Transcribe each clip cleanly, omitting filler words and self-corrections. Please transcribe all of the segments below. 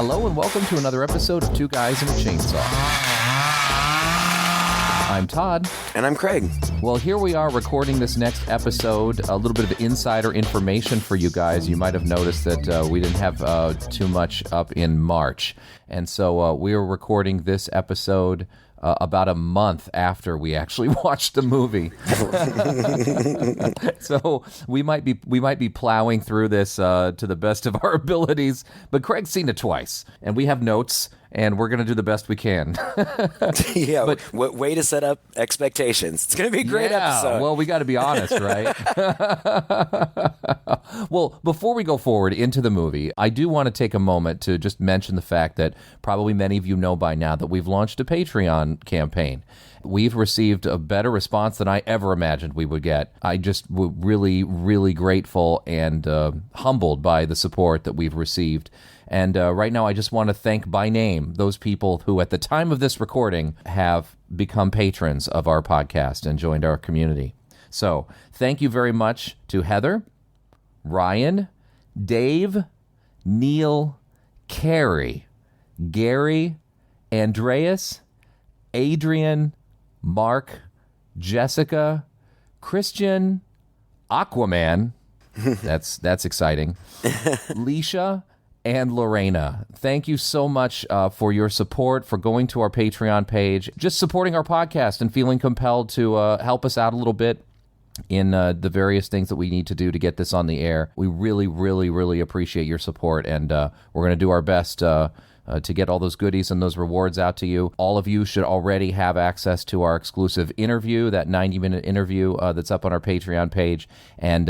Hello and welcome to another episode of Two Guys and a Chainsaw. I'm Todd. And I'm Craig. Well, here we are recording this next episode. A little bit of insider information for you guys. You might have noticed that we didn't have too much up in March. And so we are recording this episode about a month after we actually watched the movie. So we might be plowing through this to the best of our abilities. But Craig's seen it twice, and we have notes, and we're going to do the best we can. Yeah, but way to set up expectations. It's going to be a great episode. Well, we got to be honest, right? Well, before we go forward into the movie, I do want to take a moment to just mention the fact that probably many of you know by now that we've launched a Patreon campaign. We've received a better response than I ever imagined we would get. I just really, really grateful and humbled by the support that we've received. And right now, I just want to thank by name those people who, at the time of this recording, have become patrons of our podcast and joined our community. So thank you very much to Heather, Ryan, Dave, Neil, Carrie, Gary, Andreas, Adrian, Mark, Jessica, Christian, Aquaman, that's exciting, Leisha, and Lorena. Thank you so much for your support, for going to our Patreon page, just supporting our podcast and feeling compelled to help us out a little bit in the various things that we need to do to get this on the air. We really, really, really appreciate your support, and we're going to do our best to get all those goodies and those rewards out to you. All of you should already have access to our exclusive interview, that 90-minute interview that's up on our Patreon page. And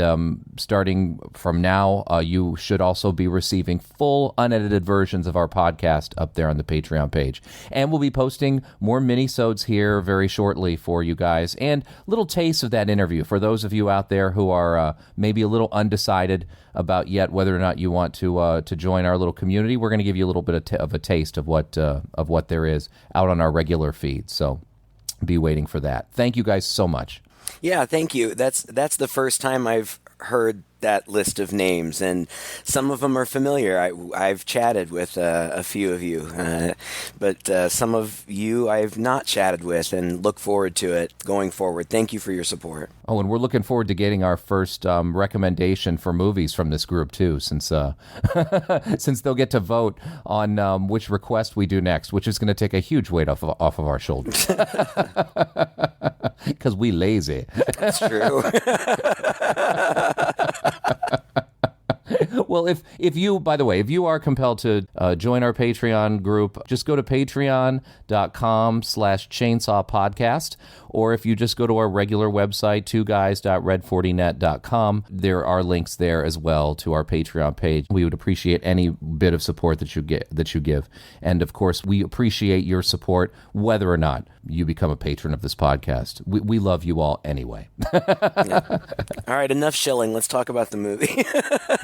starting from now, you should also be receiving full, unedited versions of our podcast up there on the Patreon page. And we'll be posting more mini-sodes here very shortly for you guys. And little tastes of that interview for those of you out there who are maybe a little undecided about yet whether or not you want to join our little community. We're going to give you a little bit of a taste of what there is out on our regular feed. So be waiting for that. Thank you guys so much. Yeah, thank you. That's the first time I've heard that list of names, and some of them are familiar. I've chatted with a few of you, but some of you I've not chatted with, and look forward to it going forward. Thank you for your support. Oh, and we're looking forward to getting our first recommendation for movies from this group too, since since they'll get to vote on which request we do next, which is going to take a huge weight off of our shoulders. Because we lazy. That's true. Well, if you, by the way, if you are compelled to join our Patreon group, just go to patreon.com/chainsawpodcast, or if you just go to our regular website, twoguys.red40net.com, there are links there as well to our Patreon page. We would appreciate any bit of support that you give. And of course, we appreciate your support whether or not you become a patron of this podcast. We love you all anyway. Yeah. All right, enough shilling. Let's talk about the movie.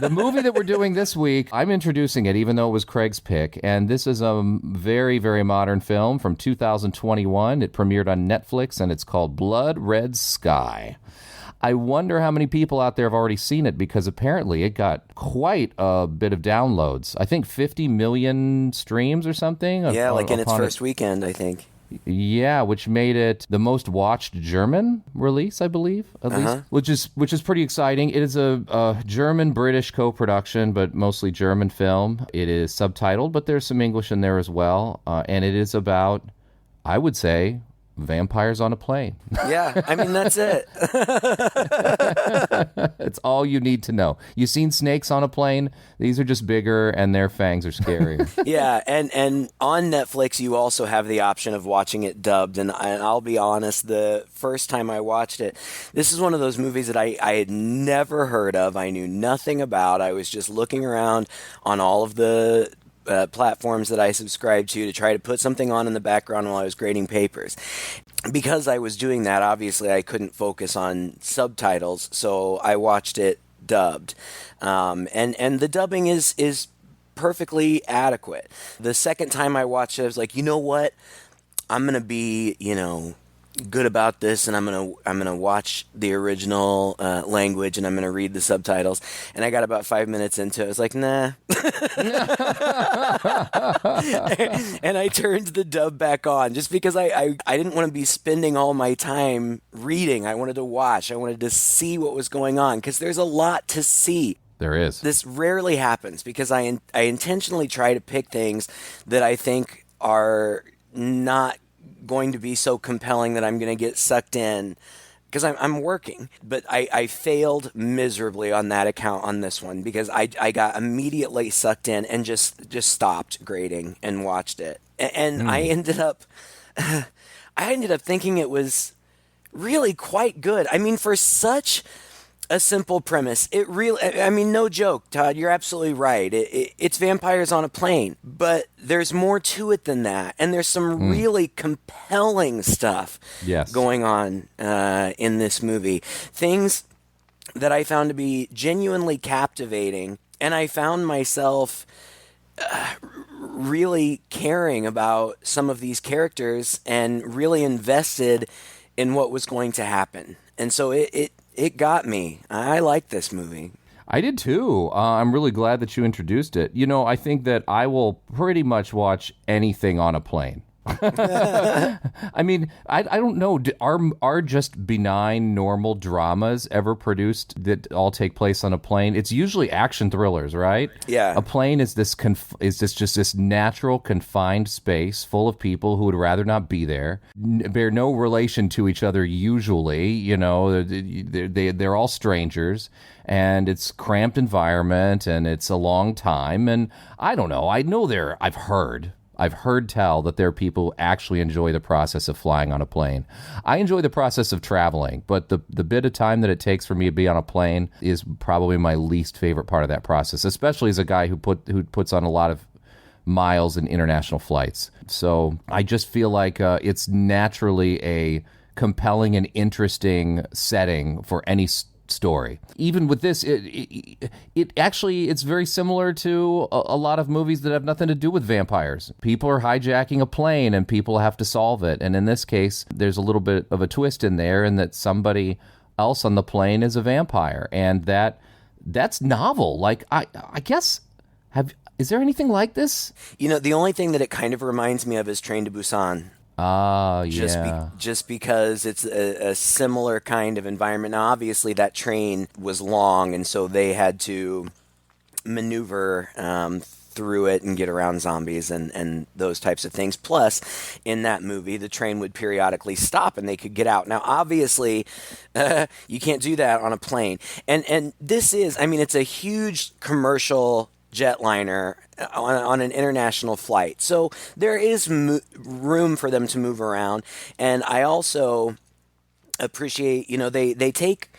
The movie that we're doing this week, I'm introducing it even though it was Craig's pick, and this is a very, very modern film from 2021. It premiered on Netflix, and it's called Blood Red Sky. I wonder how many people out there have already seen it, because apparently it got quite a bit of downloads. I think 50 million streams or something. Yeah, like in its first weekend, I think. Yeah, which made it the most watched German release, I believe, at least, which is pretty exciting. It is a German-British co-production, but mostly German film. It is subtitled, but there's some English in there as well, and it is about, I would say, vampires on a plane. Yeah, I mean, that's it. It's all you need to know. You've seen snakes on a plane? These are just bigger, and their fangs are scarier. Yeah, and on Netflix, you also have the option of watching it dubbed, and I'll be honest, the first time I watched it, this is one of those movies that I had never heard of. I knew nothing about. I was just looking around on all of the platforms that I subscribed to try to put something on in the background while I was grading papers. Because I was doing that, obviously I couldn't focus on subtitles, so I watched it dubbed. And the dubbing is perfectly adequate. The second time I watched it, I was like, you know what? I'm going to be, good about this, and I'm gonna watch the original language, and I'm gonna read the subtitles. And I got about 5 minutes into it. I was like, nah. And I turned the dub back on just because I didn't want to be spending all my time reading. I wanted to watch. I wanted to see what was going on because there's a lot to see. There is. This rarely happens because I intentionally try to pick things that I think are not going to be so compelling that I'm going to get sucked in because I'm working. But I failed miserably on that account on this one because I got immediately sucked in and just stopped grading and watched it. And I ended up thinking it was really quite good. I mean, for such a simple premise. It really, I mean, no joke, Todd, you're absolutely right. It's vampires on a plane, but there's more to it than that. And there's some really compelling stuff going on in this movie. Things that I found to be genuinely captivating. And I found myself really caring about some of these characters and really invested in what was going to happen. And so it got me. I like this movie. I did too. I'm really glad that you introduced it. You know, I think that I will pretty much watch anything on a plane. I mean, I don't know. Are just benign, normal dramas ever produced that all take place on a plane? It's usually action thrillers, right? Yeah. A plane is just this natural, confined space full of people who would rather not be there, bear no relation to each other usually. You know, they're all strangers. And it's cramped environment, and it's a long time. And I don't know. I've heard tell that there are people who actually enjoy the process of flying on a plane. I enjoy the process of traveling, but the bit of time that it takes for me to be on a plane is probably my least favorite part of that process, especially as a guy who puts on a lot of miles in international flights. So I just feel like it's naturally a compelling and interesting setting for any story. Even with this, it actually, it's very similar to a lot of movies that have nothing to do with vampires. People are hijacking a plane and people have to solve it. And in this case, there's a little bit of a twist in there in that somebody else on the plane is a vampire. And that's novel. Like, I guess, is there anything like this? You know, the only thing that it kind of reminds me of is Train to Busan. Yeah. Just because it's a similar kind of environment. Now, obviously, that train was long, and so they had to maneuver through it and get around zombies and those types of things. Plus, in that movie, the train would periodically stop and they could get out. Now, obviously, you can't do that on a plane. And this is, I mean, it's a huge commercial jetliner on an international flight. So there is room for them to move around. And I also appreciate, you know, they take,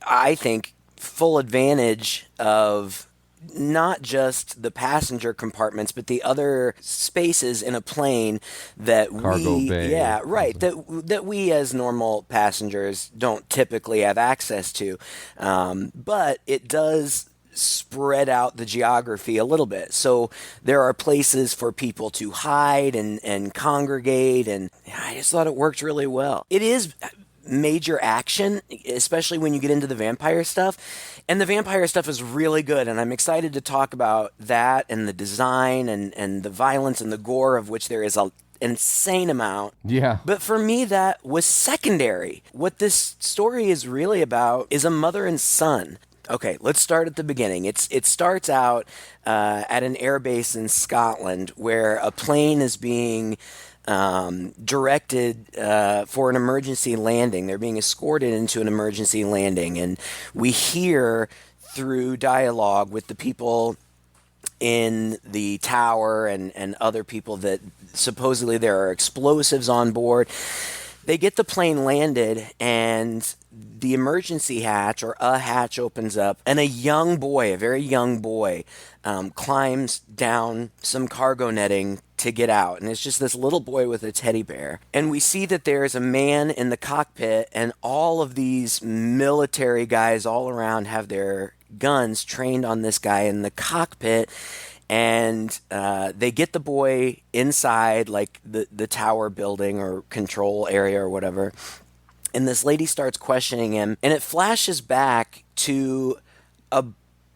I think, full advantage of not just the passenger compartments, but the other spaces in a plane that Cargo bay. Yeah, right. That we as normal passengers don't typically have access to. But it does spread out the geography a little bit. So there are places for people to hide and congregate, and I just thought it worked really well. It is major action, especially when you get into the vampire stuff. And the vampire stuff is really good, and I'm excited to talk about that and the design and the violence and the gore, of which there is an insane amount. Yeah. But for me, that was secondary. What this story is really about is a mother and son. Okay, let's start at the beginning. It starts out at an airbase in Scotland where a plane is being directed for an emergency landing. They're being escorted into an emergency landing, and we hear through dialogue with the people in the tower and other people that supposedly there are explosives on board. They get the plane landed, and the emergency hatch or a hatch opens up, and a young boy, a very young boy, climbs down some cargo netting to get out. And it's just this little boy with a teddy bear. And we see that there's a man in the cockpit, and all of these military guys all around have their guns trained on this guy in the cockpit. And they get the boy inside, like the tower building or control area or whatever. And this lady starts questioning him, and it flashes back to a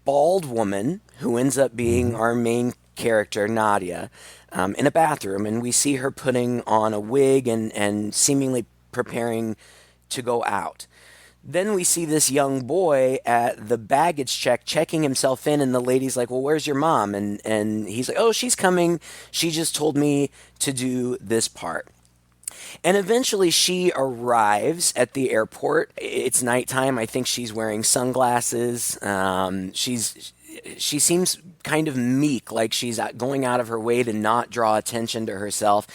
bald woman who ends up being our main character, Nadia, in a bathroom. And we see her putting on a wig and seemingly preparing to go out. Then we see this young boy at the baggage check checking himself in, and the lady's like, well, where's your mom? And he's like, oh, she's coming. She just told me to do this part. And eventually she arrives at the airport. It's nighttime. I think she's wearing sunglasses. She seems kind of meek, like she's going out of her way to not draw attention to herself.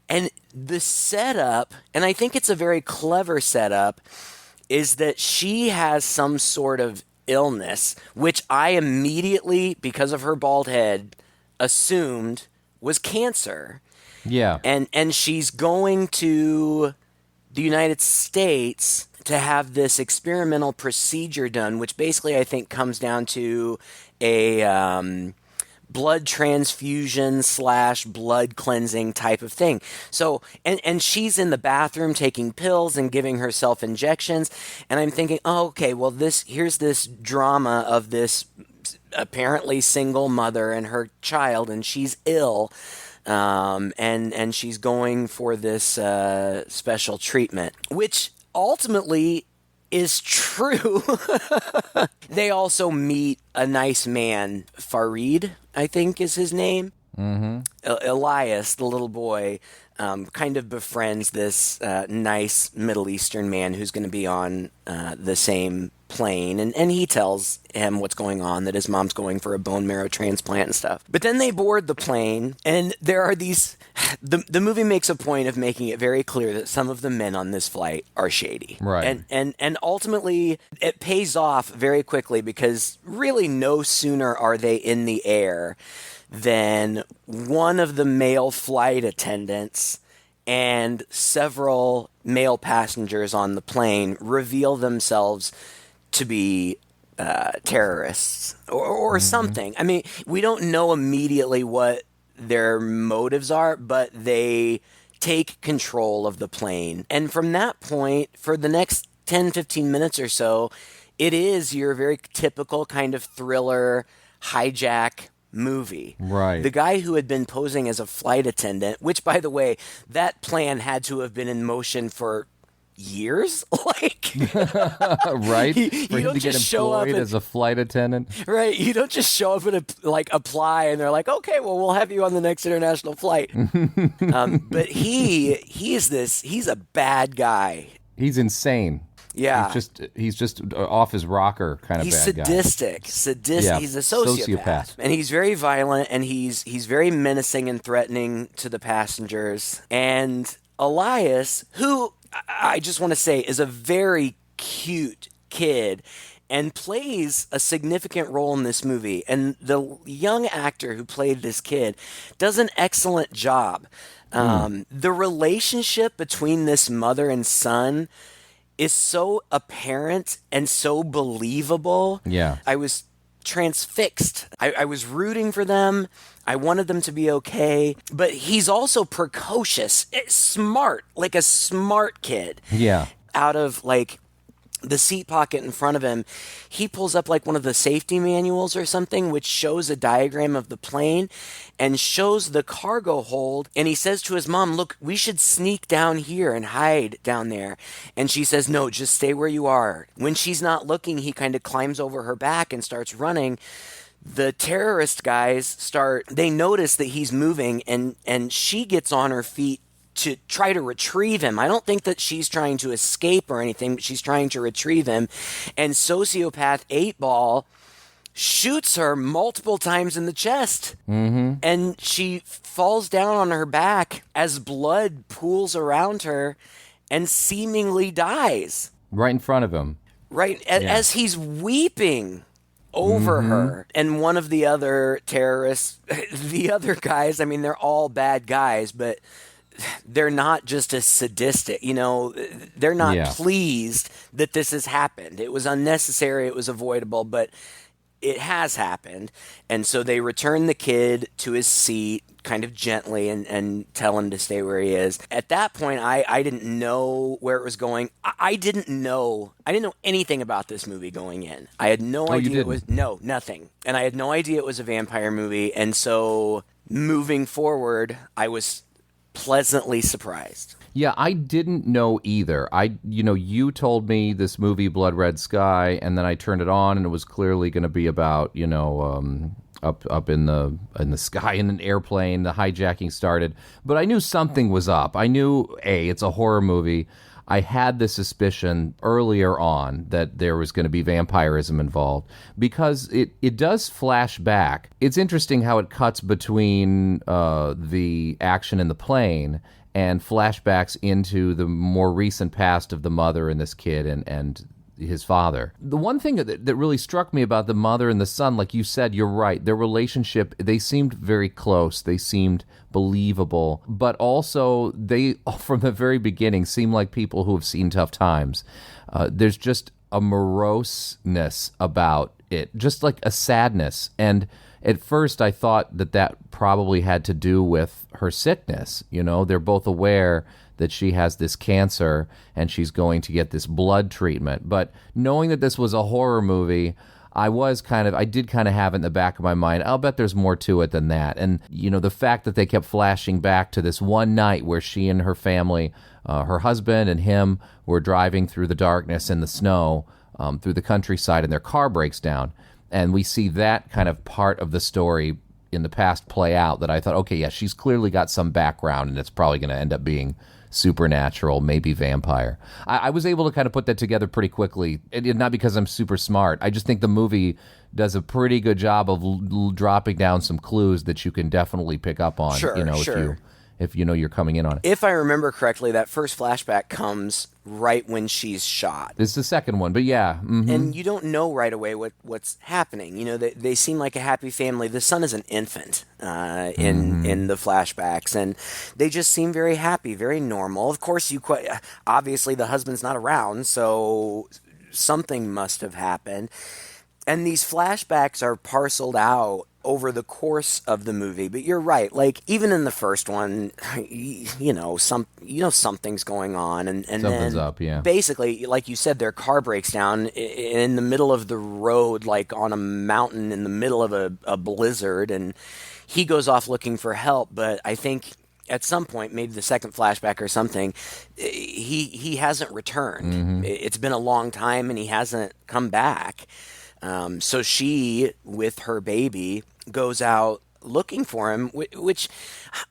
And the setup, and I think it's a very clever setup, is that she has some sort of illness, which I immediately, because of her bald head, assumed was cancer. Yeah. And she's going to the United States to have this experimental procedure done, which basically I think comes down to a blood transfusion / blood cleansing type of thing. So, and she's in the bathroom taking pills and giving herself injections. And I'm thinking, oh, okay, well, here's this drama of this apparently single mother and her child, and she's ill. And she's going for this special treatment, which ultimately is true. They also meet a nice man, Farid, I think is his name. Mm-hmm. Elias, the little boy, kind of befriends this nice Middle Eastern man who's going to be on the same plane, and he tells him what's going on, that his mom's going for a bone marrow transplant and stuff. But then they board the plane, and there are these... The movie makes a point of making it very clear that some of the men on this flight are shady. Right. And ultimately, it pays off very quickly, because really no sooner are they in the air than one of the male flight attendants and several male passengers on the plane reveal themselves to be terrorists or something. I mean, we don't know immediately what their motives are, but they take control of the plane. And from that point, for the next 10, 15 minutes or so, it is your very typical kind of thriller hijack movie. Right. The guy who had been posing as a flight attendant, which, by the way, that plan had to have been in motion for years. Like, right? For you him to get employed as a flight attendant. Right. You don't just show up and apply and they're like, okay, well, we'll have you on the next international flight. But he's a bad guy. He's insane. Yeah. He's just off his rocker kind of bad guy. He's sadistic. Yeah, He's a sociopath. And he's very violent, and he's very menacing and threatening to the passengers. And Elias, who I just want to say is a very cute kid and plays a significant role in this movie. And the young actor who played this kid does an excellent job. The relationship between this mother and son is so apparent and so believable. Yeah. I was transfixed. I was rooting for them. I wanted them to be okay. But he's also precocious, smart, like a smart kid. Yeah. Out of the seat pocket in front of him, he pulls up one of the safety manuals or something, which shows a diagram of the plane and shows the cargo hold. And he says to his mom, look, we should sneak down here and hide down there. And she says, no, just stay where you are. When she's not looking, he kind of climbs over her back and starts running. The terrorist guys they notice that he's moving, and she gets on her feet to try to retrieve him. I don't think that she's trying to escape or anything, but she's trying to retrieve him. And sociopath Eightball shoots her multiple times in the chest. Mm-hmm. And she falls down on her back as blood pools around her and seemingly dies. Right in front of him. Right, as he's weeping over her. And one of the other terrorists, the other guys, I mean, they're all bad guys, but they're not just as sadistic, they're not pleased that this has happened. It was unnecessary, it was avoidable, but it has happened. And so they return the kid to his seat kind of gently and tell him to stay where he is. At that point, I didn't know where it was going. I didn't know anything about this movie going in. I had no idea it was, no, nothing. And I had no idea it was a vampire movie. And so moving forward, I was pleasantly surprised. Yeah, I didn't know either. You told me this movie, Blood Red Sky, and then I turned it on, and it was clearly going to be about, up in the sky in an airplane. The hijacking started, but I knew something was up. I knew it's a horror movie. I had the suspicion earlier on that there was going to be vampirism involved because it does flash back. It's interesting how it cuts between the action in the plane and flashbacks into the more recent past of the mother and this kid and his father. The one thing that really struck me about the mother and the son, like you said, you're right, their relationship, they seemed very close. They seemed believable, but also they, from the very beginning, seem like people who have seen tough times. There's just a moroseness about it, just like a sadness. And at first, I thought that probably had to do with her sickness. They're both aware that she has this cancer and she's going to get this blood treatment. But knowing that this was a horror movie, I did kind of have it in the back of my mind, I'll bet there's more to it than that. And, the fact that they kept flashing back to this one night where she and her family, her husband and him, were driving through the darkness and the snow through the countryside, and their car breaks down. And we see that kind of part of the story in the past play out, that I thought, okay, yeah, she's clearly got some background, and it's probably going to end up being supernatural, maybe vampire. I was able to kind of put that together pretty quickly, and not because I'm super smart. I just think the movie does a pretty good job of dropping down some clues that you can definitely pick up on. Sure. If you're coming in on it. If I remember correctly, that first flashback comes right when she's shot. It's the second one, but yeah. Mm-hmm. And you don't know right away what's happening. They seem like a happy family. The son is an infant in the flashbacks, and they just seem very happy, very normal. Of course, obviously the husband's not around, so something must have happened. And these flashbacks are parceled out over the course of the movie. But you're right. Like, even in the first one, something's going on, and something's then up, yeah. Basically, like you said, their car breaks down in the middle of the road, like on a mountain in the middle of a blizzard, and he goes off looking for help. But I think at some point, maybe the second flashback or something, he hasn't returned. Mm-hmm. It's been a long time, and he hasn't come back. So she, with her baby, goes out looking for him, which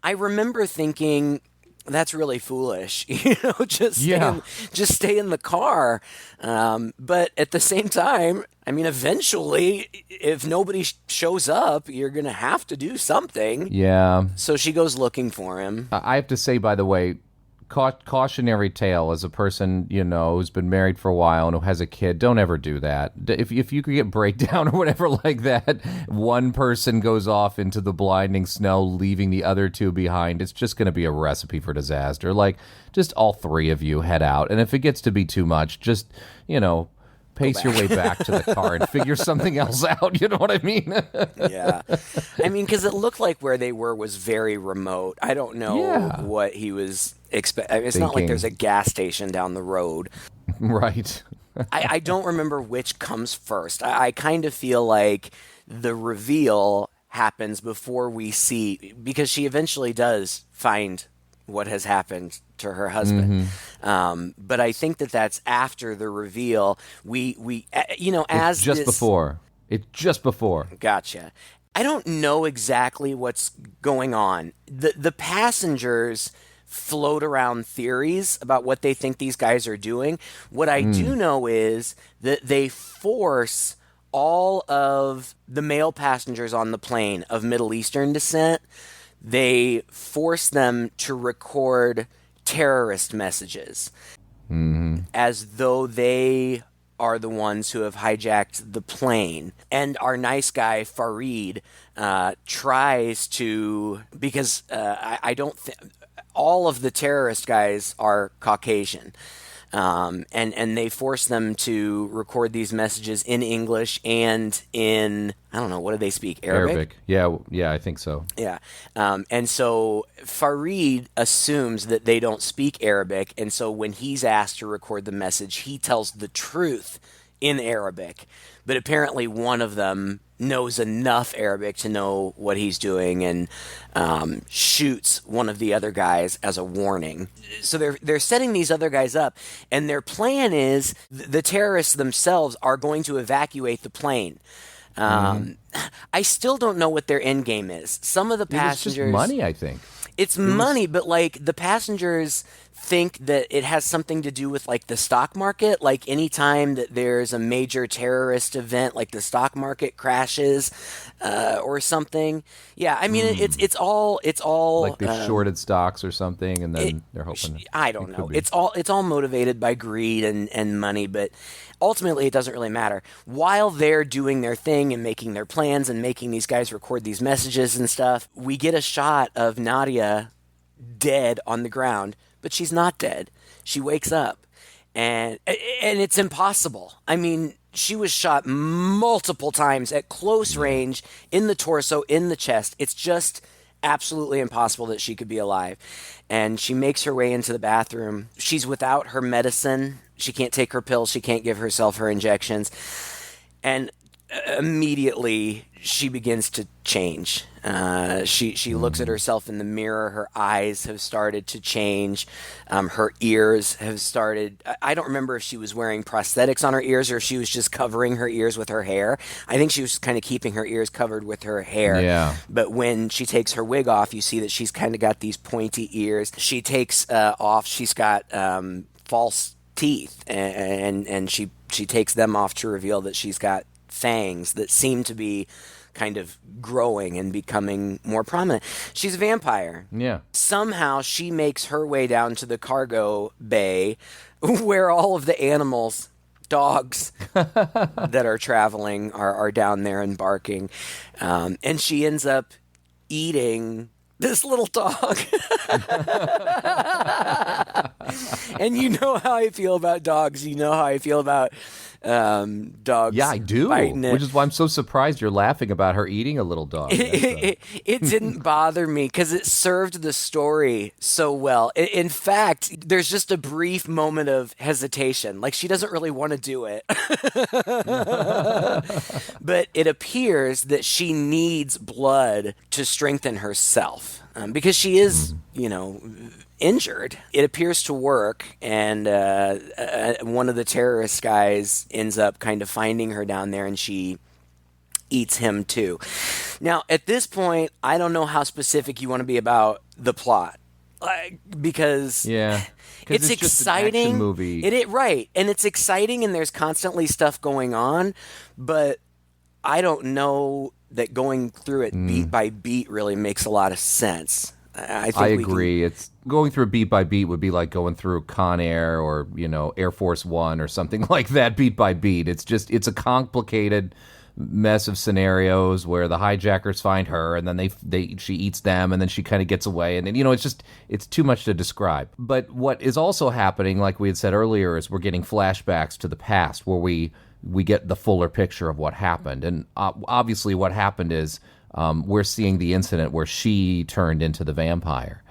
I remember thinking, that's really foolish, just stay in the car. But at the same time, I mean, eventually, if nobody shows up, you're going to have to do something. Yeah. So she goes looking for him. I have to say, by the way, cautionary tale, as a person, who's been married for a while and who has a kid, don't ever do that. If you could get breakdown or whatever like that, one person goes off into the blinding snow, leaving the other two behind, it's just going to be a recipe for disaster. Like, just all three of you head out. And if it gets to be too much, just, pace your way back to the car and figure something else out. You know what I mean? Yeah. I mean, because it looked like where they were was very remote. I don't know what he was expecting. It's not like there's a gas station down the road. Right. I don't remember which comes first. I kind of feel like the reveal happens before we see, because she eventually does find what has happened to her husband. Mm-hmm. But I think that's after the reveal. It's just before. Gotcha. I don't know exactly what's going on. The passengers float around theories about what they think these guys are doing. What I do know is that they force all of the male passengers on the plane of Middle Eastern descent, they force them to record terrorist messages as though they are the ones who have hijacked the plane. And our nice guy, Farid, tries to, because I don't think all of the terrorist guys are Caucasian. and they force them to record these messages in English and in, I don't know, what do they speak? Arabic? Yeah, I think so. Yeah. And so Farid assumes that they don't speak Arabic, and so when he's asked to record the message, he tells the truth in Arabic. But apparently one of them knows enough Arabic to know what he's doing and shoots one of the other guys as a warning. So they're setting these other guys up, and their plan is the terrorists themselves are going to evacuate the plane. I still don't know what their end game is. Some of the passengers... It's just money, I think. It's money, but like the passengers think that it has something to do with like the stock market. Like anytime that there's a major terrorist event, like the stock market crashes or something. Yeah, I mean it's all like they shorted stocks or something, and then they're hoping. I don't know. It's all motivated by greed and money, but ultimately it doesn't really matter. While they're doing their thing and making their plans and making these guys record these messages and stuff, we get a shot of Nadia dead on the ground, but she's not dead. She wakes up, and it's impossible. I mean, she was shot multiple times at close range, in the torso, in the chest. It's just absolutely impossible that she could be alive. And she makes her way into the bathroom. She's without her medicine. She can't take her pills. She can't give herself her injections. And immediately she begins to change. She looks at herself in the mirror. Her eyes have started to change. Her ears have started. I don't remember if she was wearing prosthetics on her ears or if she was just covering her ears with her hair. I think she was kind of keeping her ears covered with her hair. Yeah. But when she takes her wig off, you see that she's kind of got these pointy ears. She takes off. She's got false teeth, and she takes them off to reveal that she's got fangs that seem to be kind of growing and becoming more prominent. She's a vampire. Yeah. Somehow she makes her way down to the cargo bay where all of the animals, dogs that are traveling are down there and barking. And she ends up eating this little dog. And you know how I feel about dogs. You know how I feel about dogs. Yeah, I do. Biting it. Which is why I'm so surprised you're laughing about her eating a little dog. It didn't bother me because it served the story so well. In fact, there's just a brief moment of hesitation. Like she doesn't really want to do it. But it appears that she needs blood to strengthen herself. Because she is, injured. It appears to work, and one of the terrorist guys ends up kind of finding her down there, and she eats him too. Now, at this point, I don't know how specific you want to be about the plot, because it's just exciting. An action movie. Right, and it's exciting, and there's constantly stuff going on, but I don't know that going through it beat by beat really makes a lot of sense. I agree. It's going through beat by beat would be like going through Con Air or Air Force One or something like that, beat by beat. It's a complicated mess of scenarios where the hijackers find her and then she eats them and then she kind of gets away and it's too much to describe. But what is also happening, like we had said earlier, is we're getting flashbacks to the past where we get the fuller picture of what happened. And obviously what happened is we're seeing the incident where she turned into the vampire.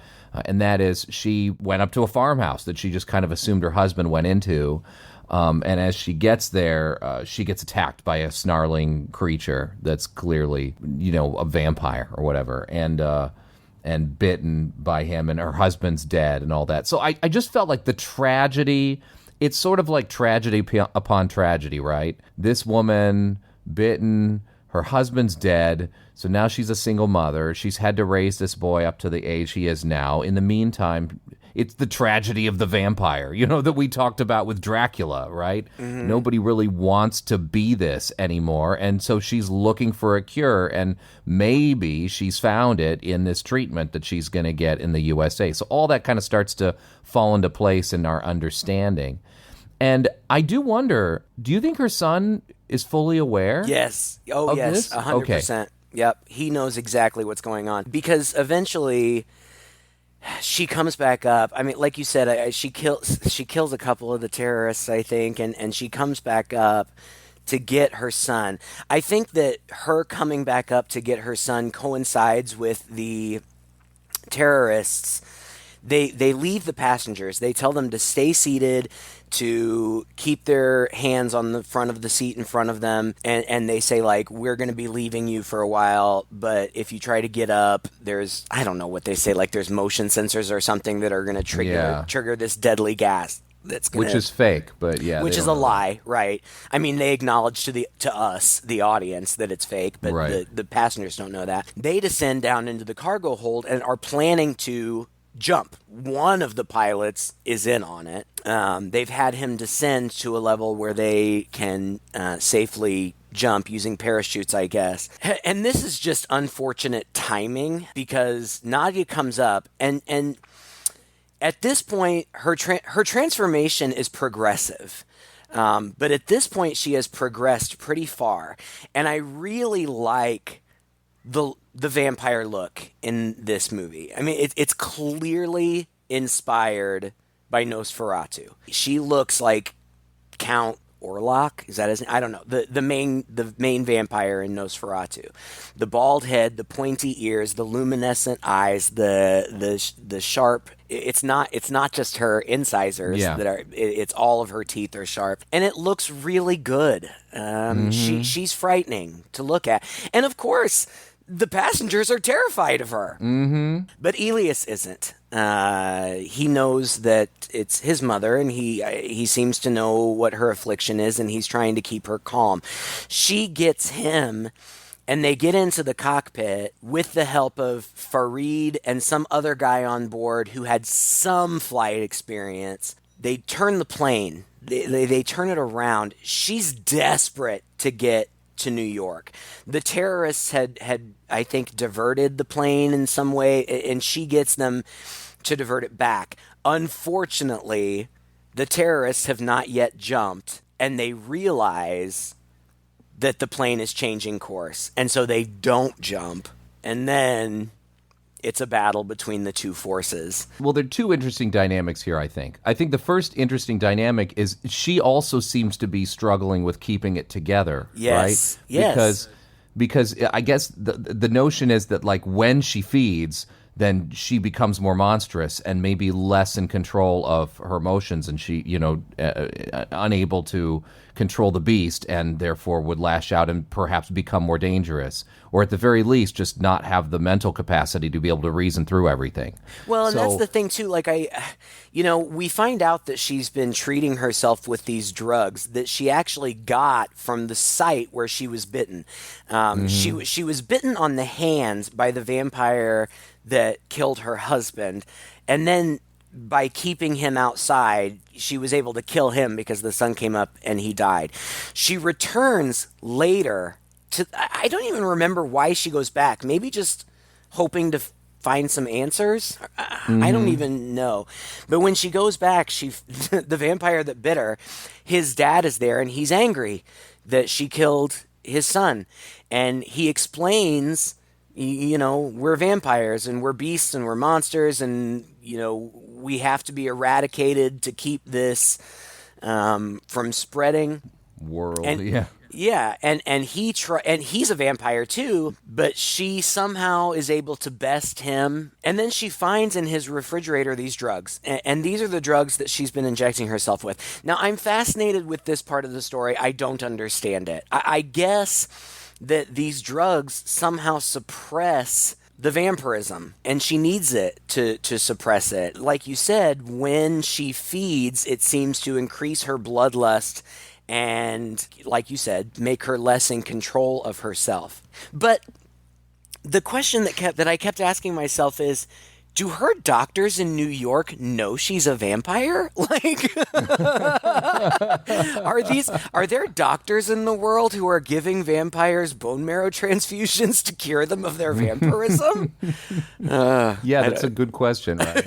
And that is she went up to a farmhouse that she just kind of assumed her husband went into. And as she gets there, she gets attacked by a snarling creature that's clearly, a vampire or whatever. And bitten by him, and her husband's dead and all that. So I just felt like the tragedy... It's sort of like tragedy upon tragedy, right? This woman bitten, her husband's dead, so now she's a single mother. She's had to raise this boy up to the age he is now. In the meantime, it's the tragedy of the vampire, that we talked about with Dracula, right? Mm-hmm. Nobody really wants to be this anymore, and so she's looking for a cure, and maybe she's found it in this treatment that she's going to get in the USA. So all that kind of starts to fall into place in our understanding. And I do wonder, do you think her son is fully aware? Yes. Oh, yes, 100%. Okay. Yep. He knows exactly what's going on. Because eventually, she comes back up. I mean, like you said, she kills a couple of the terrorists, I think, and she comes back up to get her son. I think that her coming back up to get her son coincides with the terrorists. They leave the passengers. They tell them to stay seated, to keep their hands on the front of the seat in front of them, and they say, like, we're going to be leaving you for a while, but if you try to get up, there's, I don't know what they say, like there's motion sensors or something that are going to trigger this deadly gas. Which is fake, but yeah. Which is a lie, right? I mean, they acknowledge to us, the audience, that it's fake, but the passengers don't know that. They descend down into the cargo hold and are planning to jump. One of the pilots is in on it. They've had him descend to a level where they can safely jump using parachutes, I guess. And this is just unfortunate timing because Nadia comes up and at this point her transformation is progressive. But at this point she has progressed pretty far. And I really like the vampire look in this movie. I mean, it's clearly inspired by Nosferatu. She looks like Count Orlok. Is that his name? I don't know. The main vampire in Nosferatu. The bald head, the pointy ears, the luminescent eyes, the sharp. It's not just her incisors that are. It's all of her teeth are sharp, and it looks really good. She's frightening to look at, and of course, the passengers are terrified of her. But Elias isn't. He knows that it's his mother, and he seems to know what her affliction is, and he's trying to keep her calm. She gets him, and they get into the cockpit with the help of Farid and some other guy on board who had some flight experience. They turn the plane. They turn it around. She's desperate to get to New York. The terrorists had I think diverted the plane in some way, and she gets them to divert it back. Unfortunately, the terrorists have not yet jumped, and they realize that the plane is changing course, and so they don't jump, and then it's a battle between the two forces. Well, there are two interesting dynamics here, I think. I think the first interesting dynamic is she also seems to be struggling with keeping it together, right? Yes. Because I guess the notion is that, like, when she feeds, then she becomes more monstrous and maybe less in control of her emotions, and she, unable to control the beast, and therefore would lash out and perhaps become more dangerous, or at the very least just not have the mental capacity to be able to reason through everything. Well, and that's the thing too. Like we find out that she's been treating herself with these drugs that she actually got from the site where she was bitten. She was bitten on the hands by the vampire that killed her husband, and then by keeping him outside, she was able to kill him because the sun came up and he died. She returns later to, I don't even remember why she goes back. Maybe just hoping to find some answers. I don't even know. But when she goes back, the vampire that bit her, his dad is there, and he's angry that she killed his son. And he explains, we're vampires and we're beasts and we're monsters, and we have to be eradicated to keep this from spreading. And he's a vampire too, but she somehow is able to best him, and then she finds in his refrigerator these drugs, and these are the drugs that she's been injecting herself with. Now, I'm fascinated with this part of the story. I don't understand it. I guess that these drugs somehow suppress the vampirism, and she needs it to suppress it. Like you said, when she feeds, it seems to increase her bloodlust and, like you said, make her less in control of herself. But the question that I kept asking myself is, do her doctors in New York know she's a vampire? Like, are there doctors in the world who are giving vampires bone marrow transfusions to cure them of their vampirism? That's a good question, right?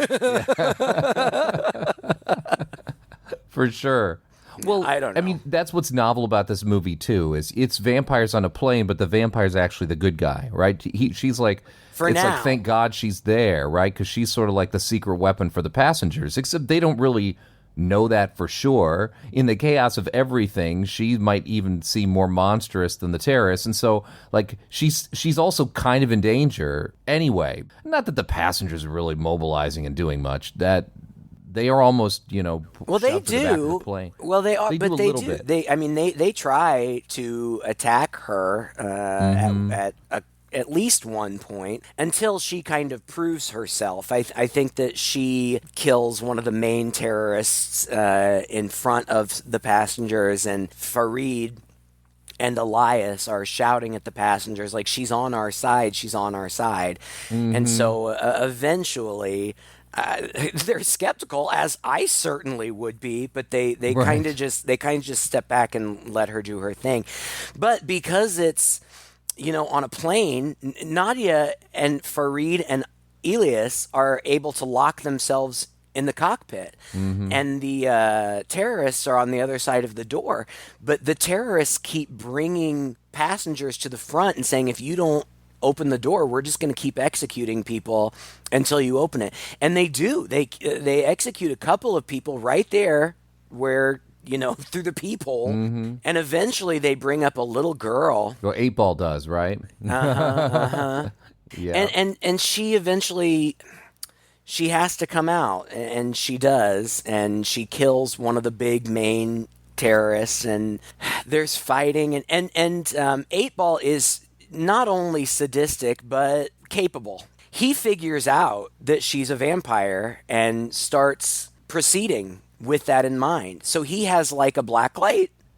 For sure. Well, I don't know. I mean, that's what's novel about this movie too. Is it's vampires on a plane, but the vampire's actually the good guy, right? She's like, For it's now. like thank God she's there, right? Because she's sort of like the secret weapon for the passengers. Except they don't really know that for sure. In the chaos of everything, she might even seem more monstrous than the terrorists, and so like she's also kind of in danger anyway. Not that the passengers are really mobilizing and doing much. That they are almost, Well, they shoved to the back of do. the plane. Well, they are, They but do a they little do. bit. They try to attack her at least one point until she kind of proves herself. I think that she kills one of the main terrorists in front of the passengers, and Farid and Elias are shouting at the passengers like, she's on our side, she's on our side. And so eventually they're skeptical, as I certainly would be, but they Right. kind of just step back and let her do her thing. But because it's on a plane, Nadia and Farid and Elias are able to lock themselves in the cockpit, and the terrorists are on the other side of the door. But the terrorists keep bringing passengers to the front and saying, if you don't open the door, we're just going to keep executing people until you open it. And they do. They execute a couple of people right there where, through the peephole. And eventually they bring up a little girl. Well, Eightball does, right? Yeah. And she eventually, she has to come out, and she does, and she kills one of the big main terrorists, and there's fighting, and Eightball is not only sadistic but capable. He figures out that she's a vampire and starts proceeding with that in mind. So he has like a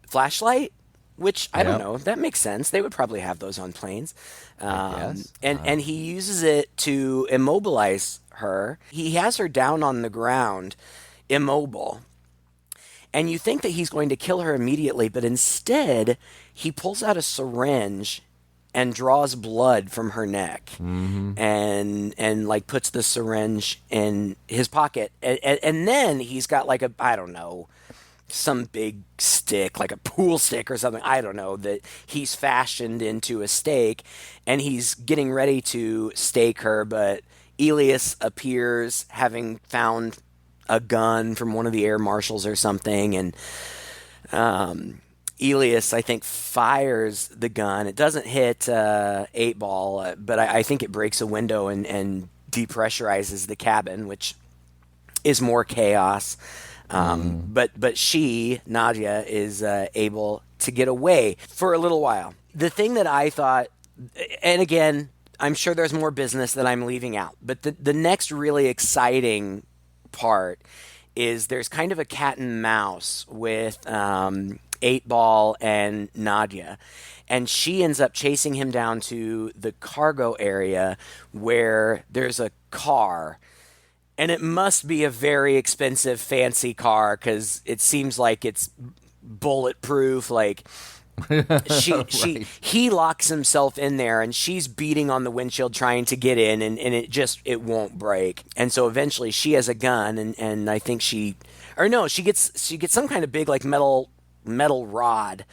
flashlight, which I don't know. That makes sense. They would probably have those on planes. guess. And he uses it to immobilize her. He has her down on the ground, immobile. And you think that he's going to kill her immediately, but instead he pulls out a syringe and draws blood from her neck, and like puts the syringe in his pocket, and then he's got like I don't know, some big stick, like a pool stick or something, I don't know, that he's fashioned into a stake, and he's getting ready to stake her, but Elias appears, having found a gun from one of the air marshals or something, and Elias, I think, fires the gun. It doesn't hit Eightball, but I think it breaks a window and depressurizes the cabin, which is more chaos. But she, Nadia, is able to get away for a little while. The thing that I thought, and again, I'm sure there's more business that I'm leaving out, but the next really exciting part is there's kind of a cat and mouse with Eightball and Nadia, and she ends up chasing him down to the cargo area where there's a car, and it must be a very expensive, fancy car because it seems like it's bulletproof. Like he locks himself in there, and she's beating on the windshield trying to get in, and it won't break. And so eventually she has a gun, and I think she gets some kind of big like metal rod,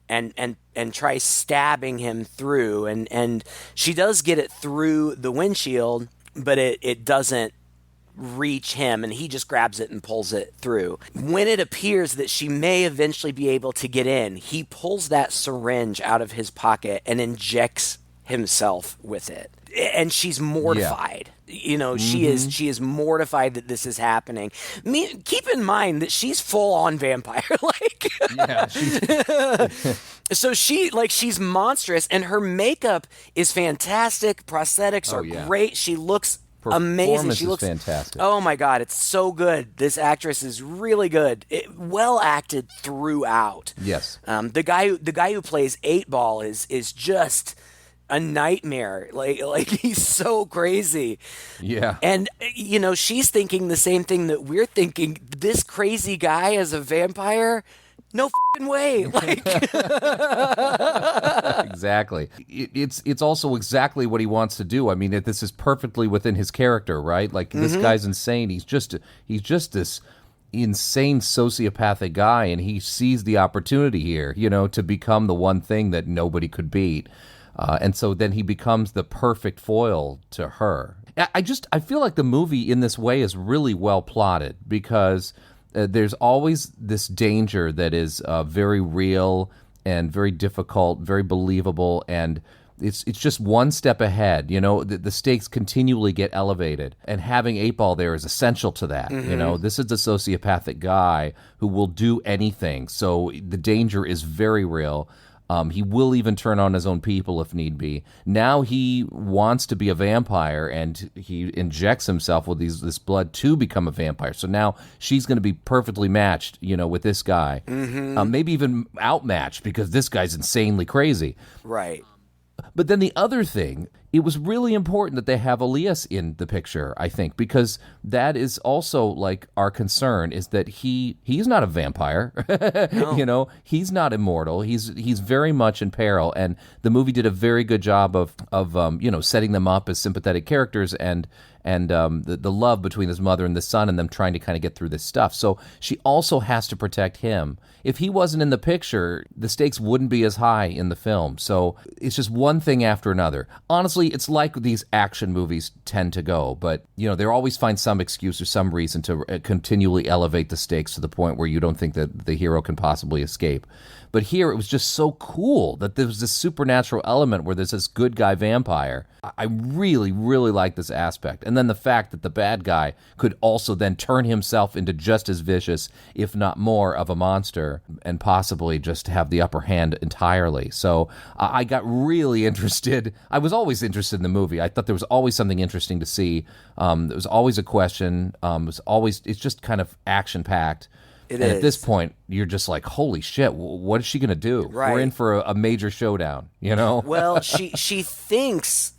and tries stabbing him through, and she does get it through the windshield, but it doesn't reach him, and he just grabs it and pulls it through. When it appears that she may eventually be able to get in, he pulls that syringe out of his pocket and injects himself with it. And she's mortified. Yeah. She is mortified that this is happening. Keep in mind that she's full on vampire. So she's monstrous, and her makeup is fantastic. Prosthetics are great. She looks amazing. She looks fantastic. Oh my God, it's so good. This actress is really good. Well acted throughout. Yes. The guy who plays Eightball is just a nightmare. Like he's so crazy. Yeah. And she's thinking the same thing that we're thinking. This crazy guy as a vampire? No f***ing way. Exactly. It's also exactly what he wants to do. I mean, this is perfectly within his character, right? Like this guy's insane. He's just this insane sociopathic guy, and he sees the opportunity here, to become the one thing that nobody could beat. And so then he becomes the perfect foil to her. I feel like the movie in this way is really well plotted because there's always this danger that is very real and very difficult, very believable, and it's just one step ahead. The stakes continually get elevated, and having Eightball there is essential to that. This is a sociopathic guy who will do anything, so the danger is very real. He will even turn on his own people if need be. Now he wants to be a vampire, and he injects himself with this blood to become a vampire. So now she's going to be perfectly matched, with this guy. Maybe even outmatched because this guy's insanely crazy. Right. But then the other thing, it was really important that they have Elias in the picture, I think, because that is also like our concern is that he's not a vampire. No. He's not immortal. He's very much in peril, and the movie did a very good job of setting them up as sympathetic characters and the love between his mother and the son and them trying to kind of get through this stuff. So she also has to protect him. If he wasn't in the picture, the stakes wouldn't be as high in the film. So it's just one thing after another. Honestly, it's like these action movies tend to go, but they always find some excuse or some reason to continually elevate the stakes to the point where you don't think that the hero can possibly escape. But here it was just so cool that there was this supernatural element where there's this good guy vampire. I really, really like this aspect. And then the fact that the bad guy could also then turn himself into just as vicious, if not more, of a monster and possibly just have the upper hand entirely. So I got really interested. I was always interested in the movie. I thought there was always something interesting to see. There was always a question. It's just kind of action-packed. At this point, you're just like, holy shit, what is she going to do? Right. We're in for a major showdown, Well, she thinks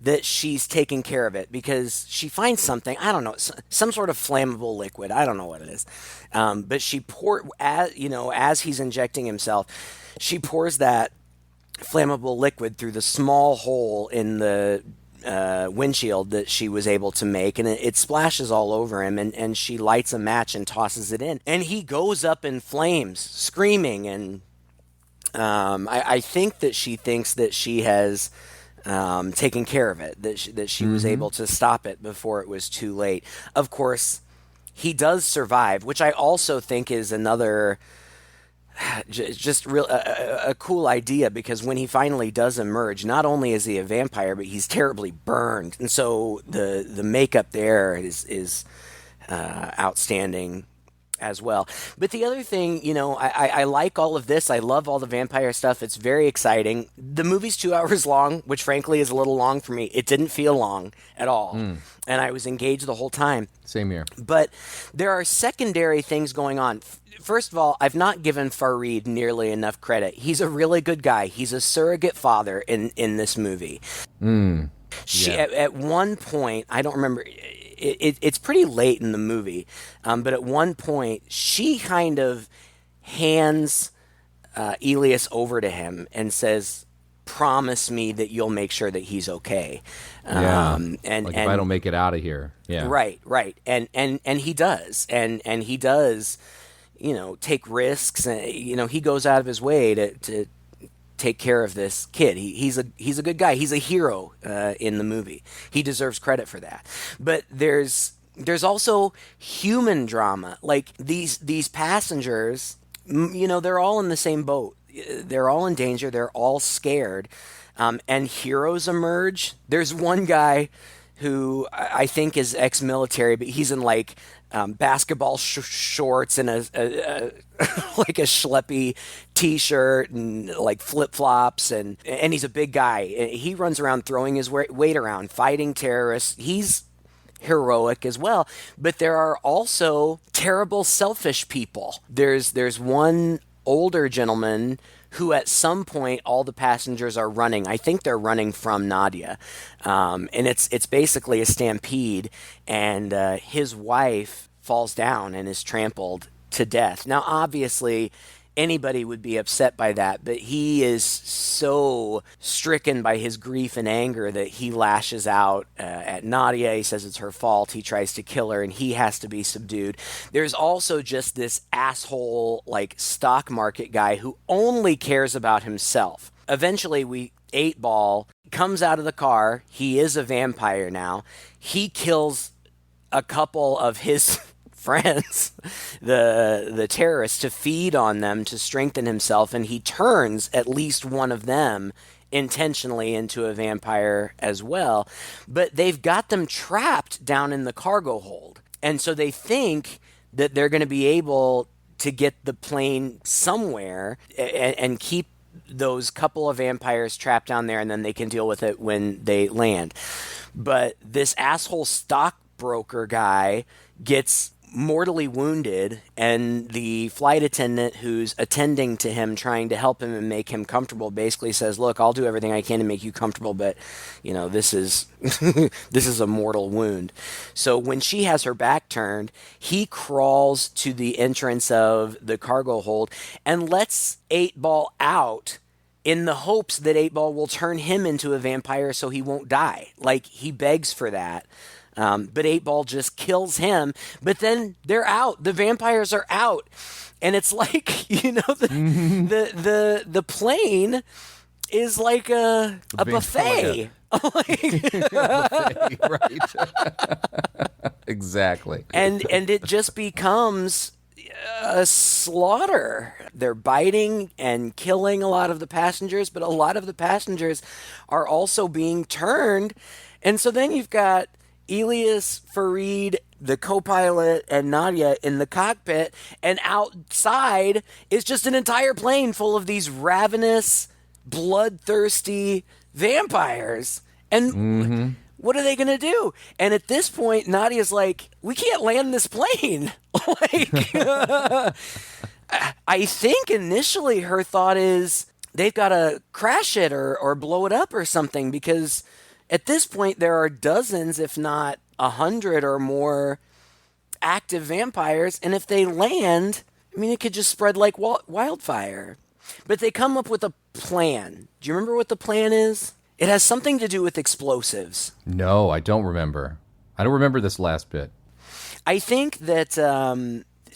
that she's taking care of it because she finds something, I don't know, some sort of flammable liquid. I don't know what it is. But she as he's injecting himself, she pours that flammable liquid through the small hole in the windshield that she was able to make, and it splashes all over him, and she lights a match and tosses it in, and he goes up in flames screaming, and I think that she thinks that she has taken care of it, that she was able to stop it before it was too late. Of course, he does survive, which I also think is another just a cool idea, because when he finally does emerge, not only is he a vampire, but he's terribly burned, and so the makeup there is outstanding as well. But the other thing, I like all of this. I love all the vampire stuff. It's very exciting. The movie's 2 hours long, which frankly is a little long for me. It didn't feel long at all, and I was engaged the whole time. Same here. But there are secondary things going on. First of all, I've not given Farid nearly enough credit. He's a really good guy. He's a surrogate father in this movie. At one point, I don't remember, it's pretty late in the movie, but at one point, she kind of hands Elias over to him and says, promise me that you'll make sure that he's okay. And if I don't make it out of here. Yeah. Right. And he does. And he does, take risks, and he goes out of his way to take care of this kid. He's a good guy. He's a hero in the movie. He deserves credit for that. But there's also human drama. Like these passengers, they're all in the same boat. They're all in danger. They're all scared. And heroes emerge. There's one guy who I think is ex-military, but he's in like basketball shorts and a like a schleppy t-shirt and like flip-flops, and he's a big guy. He runs around throwing his weight around, fighting terrorists. He's heroic as well. But there are also terrible, selfish people. There's one older gentleman who at some point all the passengers are running. I think they're running from Nadia. And it's basically a stampede, and his wife falls down and is trampled to death. Now, obviously, anybody would be upset by that, but he is so stricken by his grief and anger that he lashes out at Nadia. He says it's her fault. He tries to kill her, and he has to be subdued. There's also just this asshole, like, stock market guy who only cares about himself. Eventually, Eightball comes out of the car. He is a vampire now. He kills a couple of his friends, the terrorists, to feed on them, to strengthen himself, and he turns at least one of them intentionally into a vampire as well. But they've got them trapped down in the cargo hold, and so they think that they're going to be able to get the plane somewhere and keep those couple of vampires trapped down there, and then they can deal with it when they land. But this asshole stockbroker guy gets mortally wounded, and the flight attendant who's attending to him, trying to help him and make him comfortable, basically says, look, I'll do everything I can to make you comfortable, but this is this is a mortal wound. So when she has her back turned, he crawls to the entrance of the cargo hold and lets Eightball out in the hopes that Eightball will turn him into a vampire so he won't die. Like, he begs for that. But Eightball just kills him. But then they're out. The vampires are out, and it's like the plane is like a buffet. Buffet, right? Exactly. And it just becomes a slaughter. They're biting and killing a lot of the passengers, but a lot of the passengers are also being turned, and so then you've got Elias, Farid, the co-pilot, and Nadia in the cockpit, and outside is just an entire plane full of these ravenous, bloodthirsty vampires. And what are they going to do? And at this point, Nadia's like, we can't land this plane. I think initially her thought is they've got to crash it or blow it up or something, because at this point, there are dozens, if not 100 or more active vampires, and if they land, it could just spread like wildfire. But they come up with a plan. Do you remember what the plan is? It has something to do with explosives. No, I don't remember. I don't remember this last bit. I think that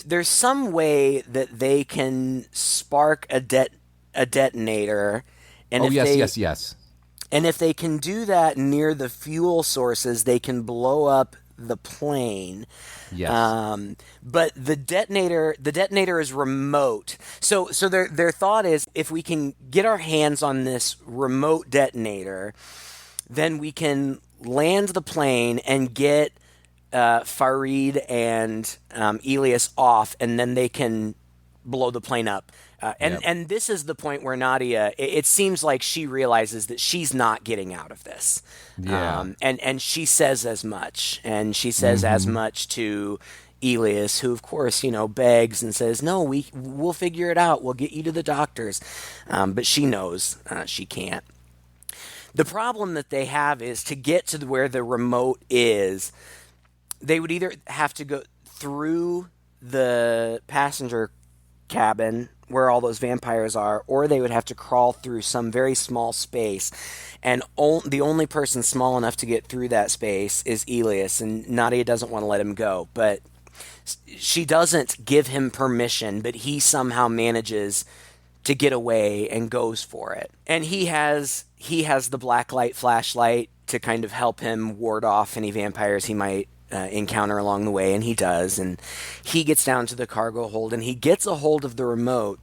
there's some way that they can spark a detonator. And yes. And if they can do that near the fuel sources, they can blow up the plane. Yes. But the detonator is remote. So their thought is, if we can get our hands on this remote detonator, then we can land the plane and get Farid and Elias off, and then they can blow the plane up. And this is the point where Nadia, it seems like she realizes that she's not getting out of this. Yeah. And she says as much. And she says as much to Elias, who, of course, begs and says, no, we'll figure it out. We'll get you to the doctors. But she knows she can't. The problem that they have is, to get to where the remote is, they would either have to go through the passenger cabin where all those vampires are, or they would have to crawl through some very small space, and the only person small enough to get through that space is Elias, and Nadia doesn't want to let him go, but she doesn't give him permission, but he somehow manages to get away and goes for it. And he has the blacklight flashlight to kind of help him ward off any vampires he might encounter along the way, and he does. And he gets down to the cargo hold, and he gets a hold of the remote,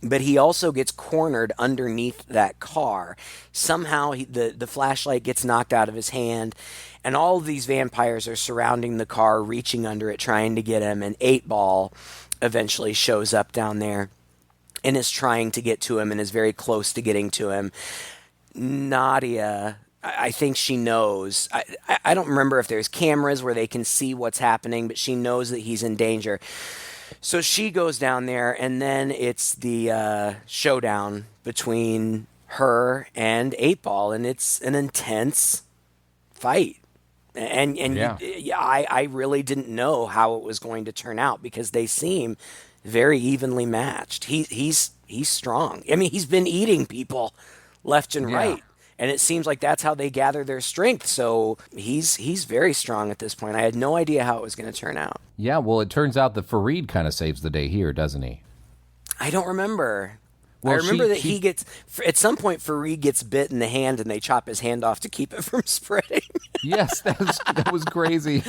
but he also gets cornered underneath that car. Somehow the flashlight gets knocked out of his hand, and all of these vampires are surrounding the car, reaching under it, trying to get him, and Eightball eventually shows up down there and is trying to get to him and is very close to getting to him. Nadia, I think she knows. I don't remember if there's cameras where they can see what's happening, but she knows that he's in danger. So she goes down there, and then it's the showdown between her and Eightball, and it's an intense fight. And yeah. I really didn't know how it was going to turn out, because they seem very evenly matched. He's strong. I mean, he's been eating people left and right. And it seems like that's how they gather their strength. So he's very strong at this point. I had no idea how it was going to turn out. Yeah, well, it turns out that Fareed kind of saves the day here, doesn't he? I don't remember. Well, I remember that he gets, at some point, Fareed gets bit in the hand and they chop his hand off to keep it from spreading. Yes, that was crazy.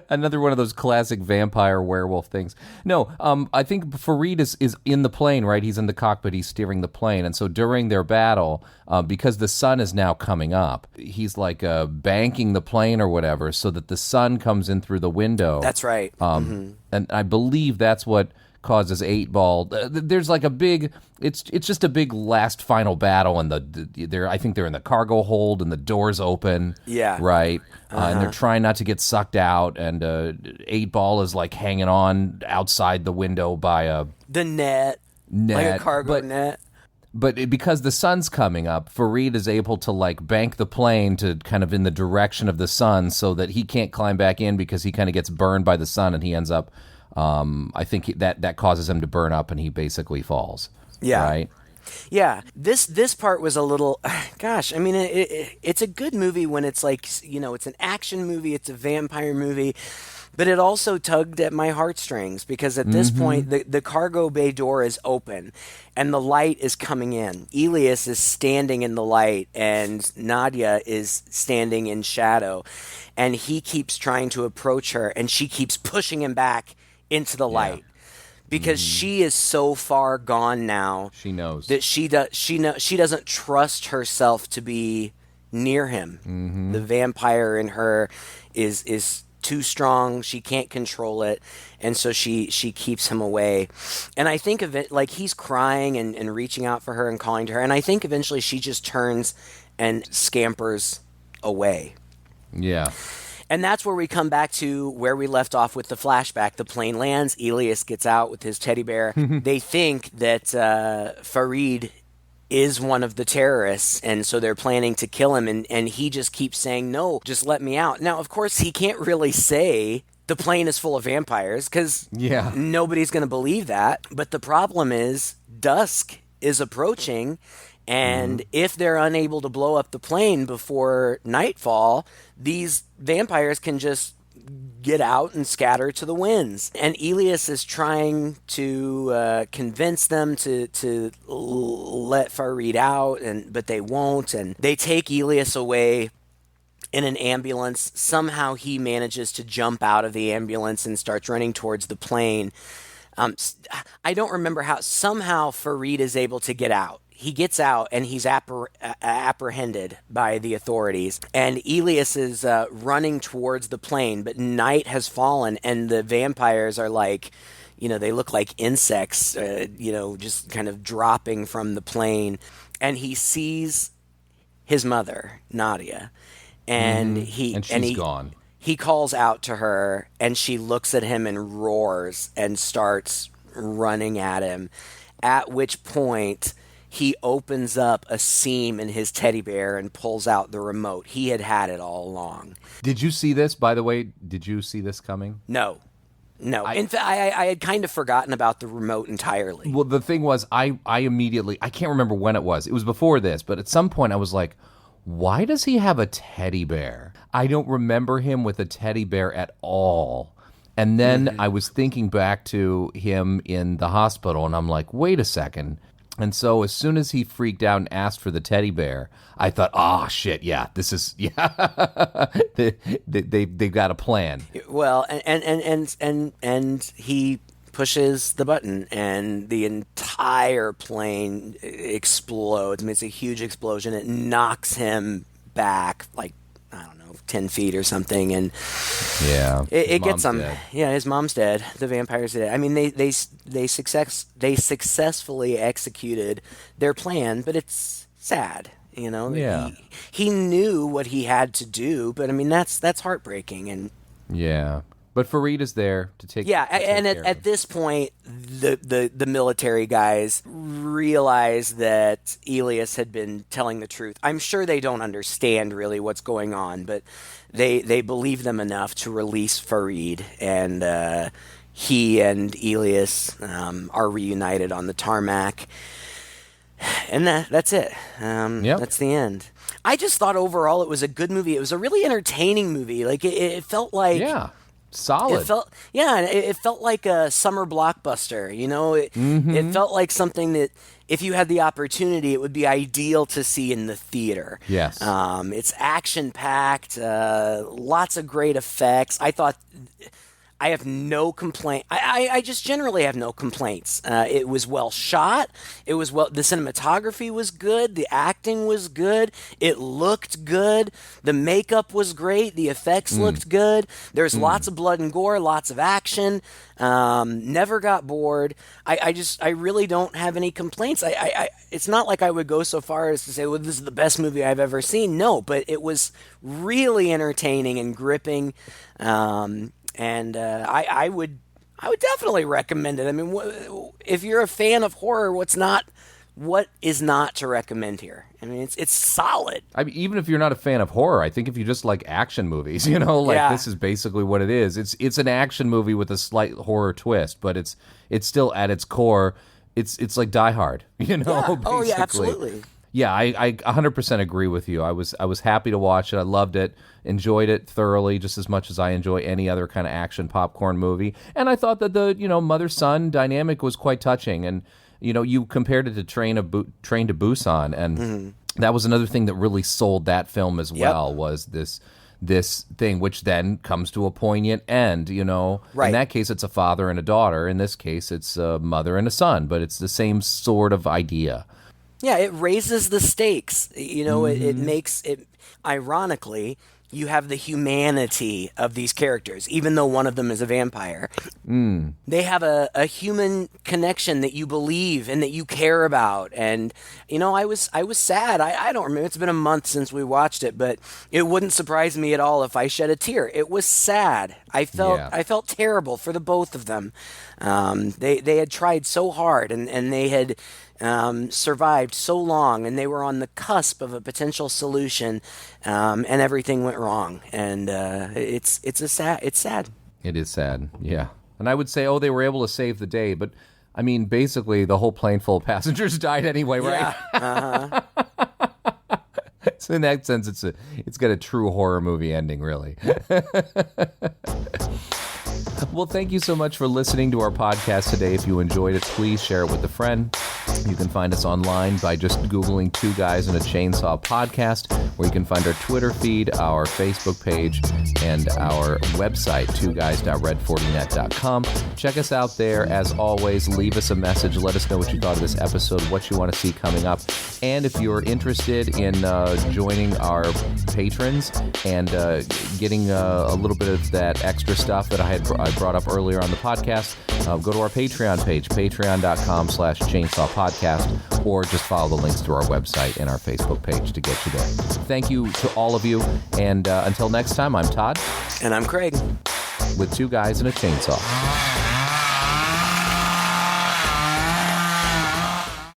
Another one of those classic vampire werewolf things. No, I think Fareed is in the plane, right? He's in the cockpit, he's steering the plane. And so during their battle, because the sun is now coming up, he's like banking the plane or whatever so that the sun comes in through the window. That's right. And I believe that's what causes Eightball. There's like a big, it's just a big last final battle, and I think they're in the cargo hold, and the doors open. Yeah. Right. And they're trying not to get sucked out, and Eightball is like hanging on outside the window by the net, like a cargo net. But because the sun's coming up, Fareed is able to like bank the plane to kind of in the direction of the sun so that he can't climb back in because he kind of gets burned by the sun, and he ends up. I think that causes him to burn up, and he basically falls. Yeah. Right. Yeah. This part was a little. Gosh, I mean, it's a good movie when it's like, it's an action movie, it's a vampire movie, but it also tugged at my heartstrings because at this point the cargo bay door is open, and the light is coming in. Elias is standing in the light, and Nadia is standing in shadow, and he keeps trying to approach her, and she keeps pushing him back into the light because she is so far gone now. She knows that she doesn't trust herself to be near him. The vampire in her is too strong. She can't control it, and so she keeps him away. And I think of it like he's crying and reaching out for her and calling to her, and I think eventually she just turns and scampers away. Yeah. And that's where we come back to where we left off with the flashback. The plane lands. Elias gets out with his teddy bear. They think that Fareed is one of the terrorists, and so they're planning to kill him. And he just keeps saying, no, just let me out. Now, of course, he can't really say the plane is full of vampires because nobody's going to believe that. But the problem is dusk is approaching. And if they're unable to blow up the plane before nightfall, these vampires can just get out and scatter to the winds. And Elias is trying to convince them to let Fareed out, but they won't. And they take Elias away in an ambulance. Somehow he manages to jump out of the ambulance and starts running towards the plane. I don't remember how. Somehow Fareed is able to get out. He gets out, and he's apprehended by the authorities. And Elias is running towards the plane, but night has fallen, and the vampires are like, they look like insects, just kind of dropping from the plane. And he sees his mother, Nadia, and she's gone. He calls out to her, and she looks at him and roars and starts running at him, at which point he opens up a seam in his teddy bear and pulls out the remote. He had it all along. Did you see this, by the way? Did you see this coming? No. In fact, I had kind of forgotten about the remote entirely. Well, the thing was, I immediately, I can't remember when it was. It was before this, but at some point I was like, why does he have a teddy bear? I don't remember him with a teddy bear at all. And then I was thinking back to him in the hospital, and I'm like, wait a second. And so as soon as he freaked out and asked for the teddy bear, I thought, oh, shit, this is, they've got a plan. Well, and he pushes the button, and the entire plane explodes. I mean, it's a huge explosion. It knocks him back, like, I don't know, 10 feet or something, and it gets him. Dead. Yeah, his mom's dead. The vampire's dead. I mean, they successfully executed their plan, but it's sad, Yeah. He knew what he had to do, but I mean that's heartbreaking, and But Fareed is there to take. Yeah, and at this point, the military guys realize that Elias had been telling the truth. I'm sure they don't understand really what's going on, but they believe them enough to release Fareed, and he and Elias are reunited on the tarmac. And that's it. That's the end. I just thought overall it was a good movie. It was a really entertaining movie. Like it felt like solid. It felt like a summer blockbuster. You know, it felt like something that if you had the opportunity, it would be ideal to see in the theater. Yes. It's action packed, lots of great effects. I thought. I have no complaint. I just generally have no complaints. It was well shot. The cinematography was good. The acting was good. It looked good. The makeup was great. The effects looked good. There's lots of blood and gore, lots of action. Never got bored. I really don't have any complaints. It's not like I would go so far as to say, well, this is the best movie I've ever seen. No, but it was really entertaining and gripping. And I would definitely recommend it. I mean, if you're a fan of horror, what is not to recommend here? I mean, it's solid. I mean, even if you're not a fan of horror, I think if you just like action movies, this is basically what it is. It's an action movie with a slight horror twist, but it's still at its core, it's like Die Hard, basically. Oh yeah, absolutely. Yeah, I 100% agree with you. I was happy to watch it. I loved it, enjoyed it thoroughly, just as much as I enjoy any other kind of action popcorn movie. And I thought that the mother-son dynamic was quite touching. And you compared it to Train to Busan, and that was another thing that really sold that film as well. Was this thing, which then comes to a poignant end. Right. In that case, it's a father and a daughter. In this case, it's a mother and a son, but it's the same sort of idea. Yeah, it raises the stakes. It makes it, ironically, you have the humanity of these characters, even though one of them is a vampire. They have a human connection that you believe and that you care about. And, I was sad. I don't remember. It's been a month since we watched it, but it wouldn't surprise me at all if I shed a tear. It was sad. I felt terrible for the both of them. They had tried so hard and they had survived so long, and they were on the cusp of a potential solution, and everything went wrong. And it's sad. It is sad, yeah. And I would say, they were able to save the day, but I mean, basically, the whole plane full of passengers died anyway, right? Yeah. So in that sense, it's got a true horror movie ending, really. Well, thank you so much for listening to our podcast today. If you enjoyed it, please share it with a friend. You can find us online by just Googling Two Guys and a Chainsaw Podcast, where you can find our Twitter feed, our Facebook page, and our website, twoguys.red40net.com. Check us out there. As always, leave us a message. Let us know what you thought of this episode, what you want to see coming up. And if you're interested in joining our patrons and getting a little bit of that extra stuff that I brought up earlier on the podcast, go to our Patreon page, patreon.com/chainsaw podcast, or just follow the links to our website and our Facebook page to get you there. Thank you to all of you, and until next time, I'm Todd. And I'm Craig. With Two Guys and a Chainsaw.